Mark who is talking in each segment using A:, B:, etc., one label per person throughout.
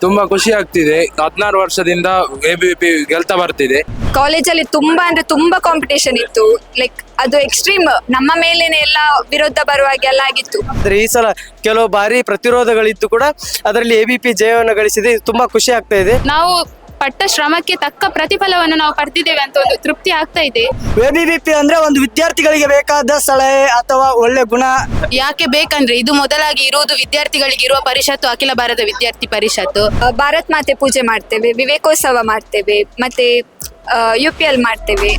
A: ತುಂಬಾ ಖುಷಿ ಆಗ್ತಿದೆ. 16 ವರ್ಷದಿಂದ ಎಬಿಪಿ ಗೆಲ್ತಾ ಬರ್ತಿದೆ.
B: ಕಾಲೇಜಲ್ಲಿ ತುಂಬಾ ಅಂದ್ರೆ ತುಂಬಾ ಕಾಂಪಿಟೇಷನ್ ಇತ್ತು. ಲೈಕ್ ಅದು ಎಕ್ಸ್ಟ್ರೀಮ್ ನಮ್ಮ ಮೇಲೇನೆ ಎಲ್ಲ ವಿರೋಧ ಬರುವಾಗೆ ಎಲ್ಲ ಆಗಿತ್ತು.
C: ಆದ್ರೆ ಈ ಸಲ ಕೆಲವು ಬಾರಿ ಪ್ರತಿರೋಧಗಳಿದ್ದು ಕೂಡ ಅದರಲ್ಲಿ ಎಬಿಪಿ ಜಯವನ್ನು ಗಳಿಸಿದೆ. ಇದು ತುಂಬಾ ಖುಷಿ ಆಗ್ತಾ ಇದೆ.
D: ನಾವು ಪಟ್ಟ ಶ್ರಮಕ್ಕೆ ತಕ್ಕ ಪ್ರತಿಫಲವನ್ನು ನಾವು ಪಡೆದಿದ್ದೇವೆ ಅಂತ ಒಂದು ತೃಪ್ತಿ ಆಗ್ತಾ ಇದೆ.
C: ಎಬಿಪಿ ಅಂದ್ರೆ ಒಂದು ವಿದ್ಯಾರ್ಥಿಗಳಿಗೆ ಬೇಕಾದ ಸಲಹೆ ಅಥವಾ ಒಳ್ಳೆ ಗುಣ.
D: ಯಾಕೆ ಬೇಕಂದ್ರೆ ಇದು ಮೊದಲಾಗಿ ಇರುವುದು ವಿದ್ಯಾರ್ಥಿಗಳಿಗೆ ಇರುವ ಪರಿಷತ್ತು ಅಖಿಲ ಭಾರತ ವಿದ್ಯಾರ್ಥಿ ಪರಿಷತ್ತು.
B: ಭಾರತ್ ಮಾತೆ ಪೂಜೆ ಮಾಡ್ತೇವೆ, ವಿವೇಕೋತ್ಸವ ಮಾಡ್ತೇವೆ, ಮತ್ತೆ UPL ಮಾಡ್ತೇವೆ.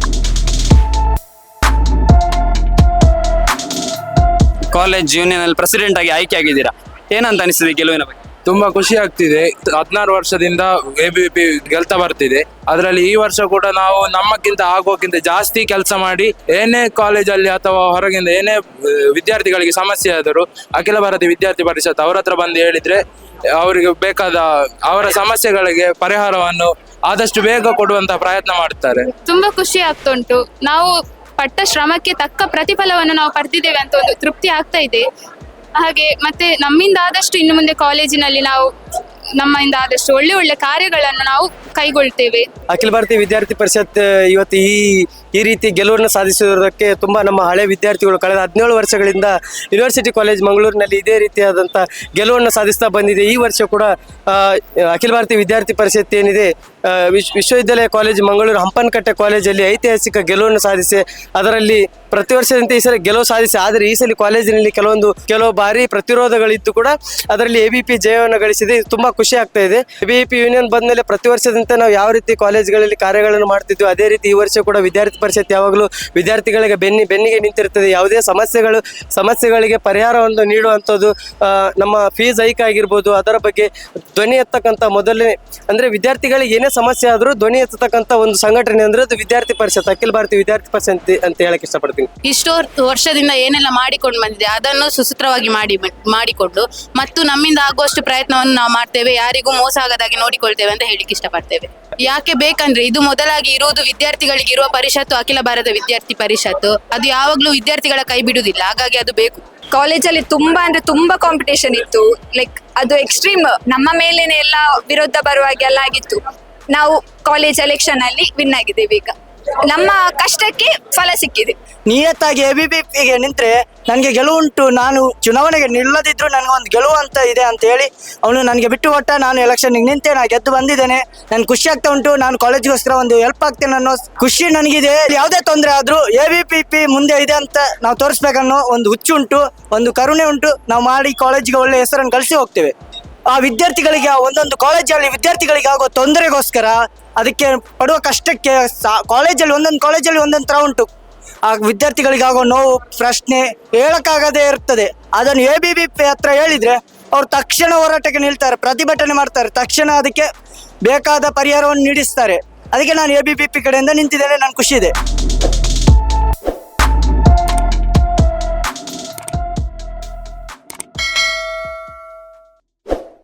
E: ಕಾಲೇಜ್ ಯೂನಿಯನ್ ಅಲ್ಲಿ ಪ್ರೆಸಿಡೆಂಟ್ ಆಗಿ ಆಯ್ಕೆ ಆಗಿದ್ದೀರಾ, ಏನಂತ ಅನಿಸ್ತದೆ ಗೆಲುವಿನ ಬಗ್ಗೆ?
A: ತುಂಬಾ ಖುಷಿ ಆಗ್ತಿದೆ. 16 ವರ್ಷದಿಂದ ಎಬಿಪಿ ಗೆಲ್ತಾ ಬರ್ತಿದೆ. ಅದರಲ್ಲಿ ಈ ವರ್ಷ ಕೂಡ ನಾವು ನಮ್ಮಕ್ಕಿಂತ ಆಗೋಕ್ಕಿಂತ ಜಾಸ್ತಿ ಕೆಲಸ ಮಾಡಿ ಏನೇ ಕಾಲೇಜಲ್ಲಿ ಅಥವಾ ಹೊರಗಿಂದ ಏನೇ ವಿದ್ಯಾರ್ಥಿಗಳಿಗೆ ಸಮಸ್ಯೆ ಆದರೂ ಅಖಿಲ ಭಾರತ ವಿದ್ಯಾರ್ಥಿ ಪರಿಷತ್ ಅವ್ರ ಹತ್ರ ಬಂದು ಹೇಳಿದ್ರೆ ಅವರಿಗೆ ಬೇಕಾದ ಅವರ ಸಮಸ್ಯೆಗಳಿಗೆ ಪರಿಹಾರವನ್ನು ಆದಷ್ಟು ಬೇಗ ಕೊಡುವಂತಹ ಪ್ರಯತ್ನ ಮಾಡುತ್ತಾರೆ.
D: ತುಂಬಾ ಖುಷಿ ಆಗ್ತಾ ಉಂಟು. ನಾವು ಪಟ್ಟ ಶ್ರಮಕ್ಕೆ ತಕ್ಕ ಪ್ರತಿಫಲವನ್ನು ನಾವು ಪಡೆದಿದ್ದೇವೆ ಅಂತ ಒಂದು ತೃಪ್ತಿ ಆಗ್ತಾ ಇದೆ. ಹಾಗೆ ಮತ್ತೆ ನಮ್ಮಿಂದ ಆದಷ್ಟು ಇನ್ನು ಮುಂದೆ ಕಾಲೇಜಿನಲ್ಲಿ ನಾವು ನಮ್ಮಿಂದ ಆದಷ್ಟು ಒಳ್ಳೆ ಒಳ್ಳೆ ಕಾರ್ಯಗಳನ್ನು ನಾವು ಕೈಗೊಳ್ತೇವೆ.
C: ಅಖಿಲ ಭಾರತೀಯ ವಿದ್ಯಾರ್ಥಿ ಪರಿಷತ್ ಇವತ್ತು ಈ ರೀತಿ ಗೆಲುವನ್ನು ಸಾಧಿಸಿರುವುದಕ್ಕೆ ತುಂಬಾ ನಮ್ಮ ಹಳೆ ವಿದ್ಯಾರ್ಥಿಗಳು ಕಳೆದ 17 ವರ್ಷಗಳಿಂದ ಯೂನಿವರ್ಸಿಟಿ ಕಾಲೇಜ್ ಮಂಗಳೂರಿನಲ್ಲಿ ಇದೇ ರೀತಿಯಾದಂಥ ಗೆಲುವನ್ನು ಸಾಧಿಸ್ತಾ ಬಂದಿದೆ. ಈ ವರ್ಷ ಕೂಡ ಅಖಿಲ ಭಾರತೀಯ ವಿದ್ಯಾರ್ಥಿ ಪರಿಷತ್ ಏನಿದೆ ವಿಶ್ವವಿದ್ಯಾಲಯ ಕಾಲೇಜ್ ಮಂಗಳೂರು ಹಂಪನಕಟ್ಟೆ ಕಾಲೇಜಲ್ಲಿ ಐತಿಹಾಸಿಕ ಗೆಲುವನ್ನು ಸಾಧಿಸಿ ಅದರಲ್ಲಿ ಪ್ರತಿ ವರ್ಷದಂತೆ ಈ ಸಲ ಗೆಲುವು ಸಾಧಿಸಿ. ಆದರೆ ಈ ಸಲ ಕಾಲೇಜಿನಲ್ಲಿ ಕೆಲವು ಬಾರಿ ಪ್ರತಿರೋಧಗಳಿದ್ದು ಕೂಡ ಅದರಲ್ಲಿ ಎಬಿಪಿ ಜಯವನ್ನು ಗಳಿಸಿದೆ. ಇದು ತುಂಬಾ ಖುಷಿ ಆಗ್ತಾ ಇದೆ. ಎಬಿಪಿ ಯೂನಿಯನ್ ಬಂದ್ಮೇಲೆ ಪ್ರತಿ ವರ್ಷದಂತೆ ನಾವು ಯಾವ ರೀತಿ ಕಾಲೇಜ್ಗಳಲ್ಲಿ ಕಾರ್ಯಗಳನ್ನು ಮಾಡ್ತಿದ್ವಿ ಅದೇ ರೀತಿ ಈ ವರ್ಷ ಕೂಡ ವಿದ್ಯಾರ್ಥಿ ಪರಿಷತ್ ಯಾವಾಗಲೂ ವಿದ್ಯಾರ್ಥಿಗಳಿಗೆ ಬೆನ್ನಿಗೆ ನಿಂತಿರ್ತದೆ. ಯಾವುದೇ ಸಮಸ್ಯೆಗಳಿಗೆ ಪರಿಹಾರವನ್ನು ನೀಡುವಂಥದ್ದು, ನಮ್ಮ ಫೀಸ್ ಹೈಕ್ ಆಗಿರ್ಬೋದು ಅದರ ಬಗ್ಗೆ ಧ್ವನಿ ಎತ್ತಕ್ಕಂಥ ಮೊದಲನೇ ಅಂದ್ರೆ ವಿದ್ಯಾರ್ಥಿಗಳಿಗೆ ಏನೇ ಸಮಸ್ಯೆ ಆದರೂ ಧ್ವನಿ ಎತ್ತತಕ್ಕಂಥ ಒಂದು ಸಂಘಟನೆ ಅಂದ್ರೆ ಅದು ವಿದ್ಯಾರ್ಥಿ ಪರಿಷತ್, ಅಖಿಲ ಭಾರತೀಯ ವಿದ್ಯಾರ್ಥಿ ಪರಿಷತ್ ಅಂತ ಹೇಳಕ್ ಇಷ್ಟಪಡ್ತೀನಿ.
D: ಇಷ್ಟೋ ವರ್ಷದಿಂದ ಏನೆಲ್ಲ ಮಾಡಿಕೊಂಡು ಬಂದಿದೆ ಅದನ್ನು ಸುಸೂತ್ರವಾಗಿ ಮಾಡಿಕೊಂಡು ಮತ್ತು ನಮ್ಮಿಂದ ಆಗುವಷ್ಟು ಪ್ರಯತ್ನವನ್ನು ನಾವು ಮಾಡ್ತೇವೆ. ಯಾರಿಗೂ ಮೋಸ ಆಗದಾಗೆ ನೋಡಿಕೊಳ್ತೇವೆ ಅಂತ ಹೇಳಿಕ್ಕೆ ಇಷ್ಟಪಡ್ತೇವೆ. ಯಾಕೆ ಬೇಕಂದ್ರೆ ಇದು ಮೊದಲಾಗಿ ಇರುವುದು ವಿದ್ಯಾರ್ಥಿಗಳಿಗೆ ಇರುವ ಪರಿಷತ್ತು ಅಖಿಲ ಭಾರತ ವಿದ್ಯಾರ್ಥಿ ಪರಿಷತ್ತು. ಅದು ಯಾವಾಗ್ಲೂ ವಿದ್ಯಾರ್ಥಿಗಳ ಕೈ ಬಿಡುವುದಿಲ್ಲ, ಹಾಗಾಗಿ ಅದು ಬೇಕು.
B: ಕಾಲೇಜಲ್ಲಿ ತುಂಬಾ ಅಂದ್ರೆ ತುಂಬಾ ಕಾಂಪಿಟೇಷನ್ ಇತ್ತು. ಲೈಕ್ ಅದು ಎಕ್ಸ್ಟ್ರೀಮ್ ನಮ್ಮ ಮೇಲೇನೆ ಎಲ್ಲ ವಿರೋಧ ಬರುವಾಗೆ ಎಲ್ಲ ಆಗಿತ್ತು. ನಾವು ಕಾಲೇಜ್ ಎಲೆಕ್ಷನ್ ಅಲ್ಲಿ ವಿನ್ ಆಗಿದ್ದೇವೆ. ಈಗ ನಮ್ಮ ಕಷ್ಟಕ್ಕೆ ಫಲ ಸಿಕ್ಕಿದೆ.
C: ನಿಯತ್ತಾಗಿ ಎಬಿಪಿಗೆ ನಿಂತ್ರೆ ನನಗೆ ಗೆಲುವುಂಟು, ನಾನು ಚುನಾವಣೆಗೆ ನಿಲ್ಲದಿದ್ರು ನನಗೊಂದು ಗೆಲುವು ಅಂತ ಇದೆ ಅಂತ ಹೇಳಿ ಅವನು ನನಗೆ ಬಿಟ್ಟು ಕೊಟ್ಟ. ನಾನು ಎಲೆಕ್ಷನ್ಗೆ ನಿಂತೆ, ನಾನು ಗೆದ್ದು ಬಂದಿದ್ದೇನೆ. ನನ್ಗೆ ಖುಷಿ ಆಗ್ತಾ ಉಂಟು. ನಾನು ಕಾಲೇಜ್ಗೋಸ್ಕರ ಒಂದು ಹೆಲ್ಪ್ ಆಗ್ತೇನೆ ಅನ್ನೋ ಖುಷಿ ನನಗಿದೆ. ಯಾವುದೇ ತೊಂದರೆ ಆದ್ರೂ ಎಬಿಪಿ ಮುಂದೆ ಇದೆ ಅಂತ ನಾವು ತೋರಿಸ್ಬೇಕನ್ನೋ ಒಂದು ಹುಚ್ಚು ಉಂಟು, ಒಂದು ಕರುಣೆ ಉಂಟು. ನಾವು ಮಾಡಿ ಕಾಲೇಜಿಗೆ ಒಳ್ಳೆ ಹೆಸರನ್ನು ಗಳಿಸಿ ಹೋಗ್ತೇವೆ. ಆ ವಿದ್ಯಾರ್ಥಿಗಳಿಗೆ ಒಂದೊಂದು ಕಾಲೇಜಲ್ಲಿ ವಿದ್ಯಾರ್ಥಿಗಳಿಗೆ ಆಗೋ ತೊಂದರೆಗೋಸ್ಕರ ಅದಕ್ಕೆ ಪಡುವ ಕಷ್ಟಕ್ಕೆ ಕಾಲೇಜಲ್ಲಿ ಒಂದೊಂದು ತರ ಉಂಟು. ಆ ವಿದ್ಯಾರ್ಥಿಗಳಿಗೆ ಆಗೋ ನೋವು ಪ್ರಶ್ನೆ ಹೇಳಕ್ಕಾಗದೇ ಇರ್ತದೆ. ಅದನ್ನು ಎಬಿಪಿ ಹತ್ರ ಹೇಳಿದ್ರೆ ಅವ್ರು ತಕ್ಷಣ ಹೋರಾಟಕ್ಕೆ ನಿಲ್ತಾರೆ, ಪ್ರತಿಭಟನೆ ಮಾಡ್ತಾರೆ, ತಕ್ಷಣ ಅದಕ್ಕೆ ಬೇಕಾದ ಪರಿಹಾರವನ್ನು ನೀಡಿಸ್ತಾರೆ. ಅದಕ್ಕೆ ನಾನು ಎಬಿಪಿ ಕಡೆಯಿಂದ ನಿಂತಿದ್ದೇನೆ. ನನ್ಗೆ ಖುಷಿ ಇದೆ.